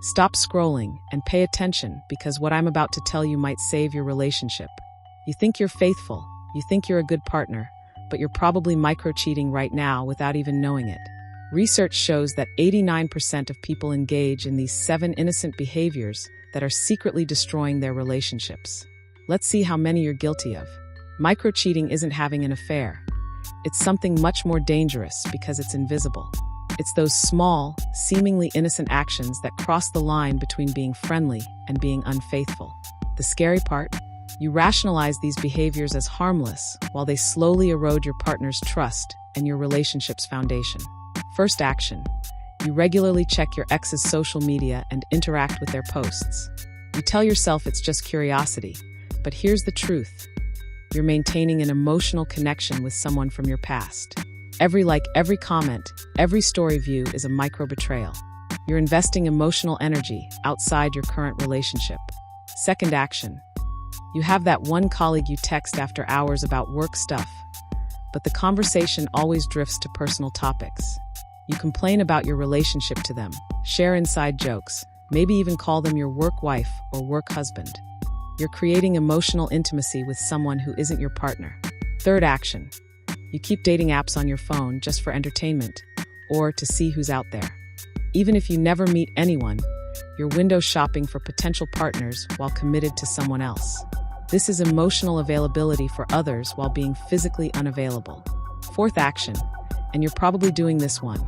Stop scrolling and pay attention, because what I'm about to tell you might save your relationship. You think you're faithful, you think you're a good partner, but you're probably micro-cheating right now without even knowing it. Research shows that 89% of people engage in these 7 innocent behaviors that are secretly destroying their relationships. Let's see how many you're guilty of. Micro-cheating isn't having an affair. It's something much more dangerous because it's invisible. It's those small, seemingly innocent actions that cross the line between being friendly and being unfaithful. The scary part? You rationalize these behaviors as harmless while they slowly erode your partner's trust and your relationship's foundation. First action. You regularly check your ex's social media and interact with their posts. You tell yourself it's just curiosity, but here's the truth. You're maintaining an emotional connection with someone from your past. Every like, every comment, every story view is a micro-betrayal. You're investing emotional energy outside your current relationship. Second action. You have that one colleague you text after hours about work stuff, but the conversation always drifts to personal topics. You complain about your relationship to them, share inside jokes, maybe even call them your work wife or work husband. You're creating emotional intimacy with someone who isn't your partner. Third action. You keep dating apps on your phone just for entertainment or to see who's out there. Even if you never meet anyone, you're window shopping for potential partners while committed to someone else. This is emotional availability for others while being physically unavailable. Fourth action, and you're probably doing this one.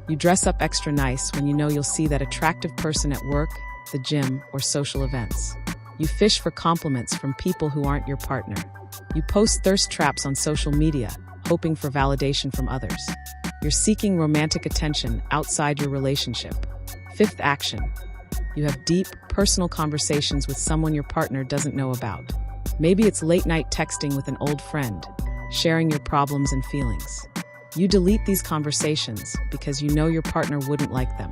You dress up extra nice when you know you'll see that attractive person at work, the gym, or social events. You fish for compliments from people who aren't your partner. You post thirst traps on social media, hoping for validation from others. You're seeking romantic attention outside your relationship. Fifth action. You have deep, personal conversations with someone your partner doesn't know about. Maybe it's late-night texting with an old friend, sharing your problems and feelings. You delete these conversations because you know your partner wouldn't like them.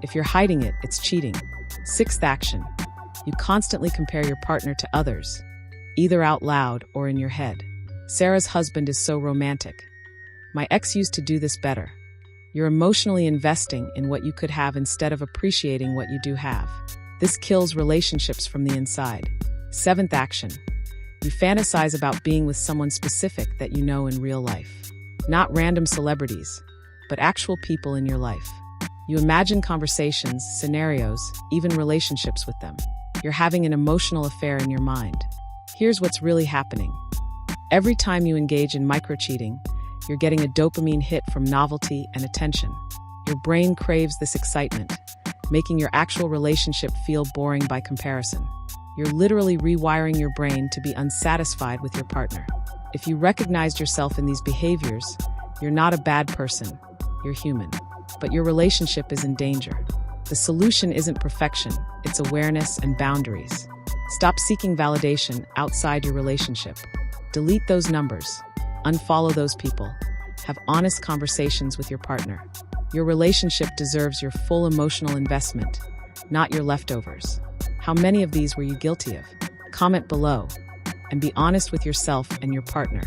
If you're hiding it, it's cheating. Sixth action. You constantly compare your partner to others, either out loud or in your head. Sarah's husband is so romantic. My ex used to do this better. You're emotionally investing in what you could have instead of appreciating what you do have. This kills relationships from the inside. Seventh action. You fantasize about being with someone specific that you know in real life. Not random celebrities, but actual people in your life. You imagine conversations, scenarios, even relationships with them. You're having an emotional affair in your mind. Here's what's really happening. Every time you engage in micro-cheating, you're getting a dopamine hit from novelty and attention. Your brain craves this excitement, making your actual relationship feel boring by comparison. You're literally rewiring your brain to be unsatisfied with your partner. If you recognized yourself in these behaviors, you're not a bad person, you're human. But your relationship is in danger. The solution isn't perfection, it's awareness and boundaries. Stop seeking validation outside your relationship. Delete those numbers. Unfollow those people. Have honest conversations with your partner. Your relationship deserves your full emotional investment, not your leftovers. How many of these were you guilty of? Comment below and be honest with yourself and your partner.